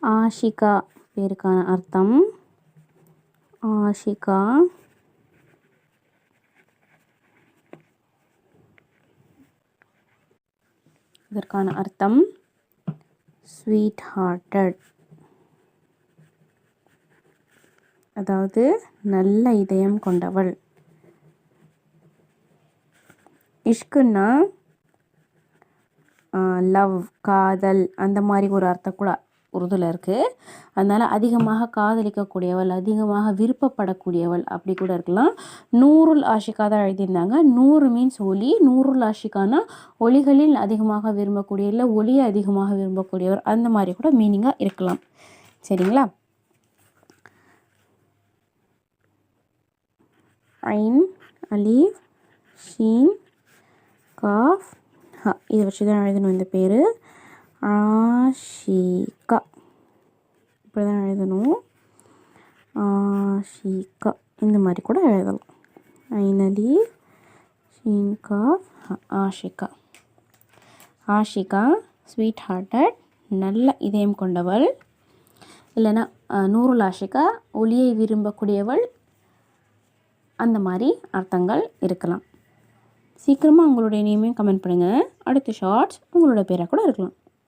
ஆஷிகா பேருக்கான அர்த்தம் ஆஷிகா. இதற்கான அர்த்தம் ஸ்வீட் ஹார்ட்டட், அதாவது நல்ல இதயம் கொண்டவள். இஷ்குன்னா லவ், காதல், அந்த மாதிரி ஒரு அர்த்தம் கூட உருதுல இருக்குது. அதனால் அதிகமாக காதலிக்கக்கூடியவள், அதிகமாக விருப்பப்படக்கூடியவள் அப்படி கூட இருக்கலாம். நூறுல் ஆஷிகா தான் எழுதியிருந்தாங்க. 100 மீன்ஸ் ஒளி, நூறுல் ஆஷிகானா ஒளிகளில் அதிகமாக விரும்பக்கூடிய, இல்லை ஒளியை அதிகமாக விரும்பக்கூடியவர், அந்த மாதிரி கூட மீனிங்காக இருக்கலாம். சரிங்களா? ஐன், அலீஃப், ஷீன், காஃப், ஹ, இதை வச்சு தான் எழுதணும் இந்த பேர். ஆஷிகா இப்படி தான் எழுதணும். ஆஷிகா இந்த மாதிரி கூட எழுதலாம். ஐன், அலீஃப், ஷீன், காஃப், ஹ, ஆஷிகா. ஆஷிகா ஸ்வீட் ஹார்ட்டட், நல்ல இதயம் கொண்டவள். இல்லைன்னா நூறுல் ஆஷிகா ஒளியை விரும்பக்கூடியவள், அந்த மாதிரி அர்த்தங்கள் இருக்கலாம். சீக்கிரமாக உங்களுடைய நேமையும் கமெண்ட் பண்ணுங்கள். அடுத்த ஷார்ட்ஸ் உங்களோட பேராக கூட இருக்கலாம்.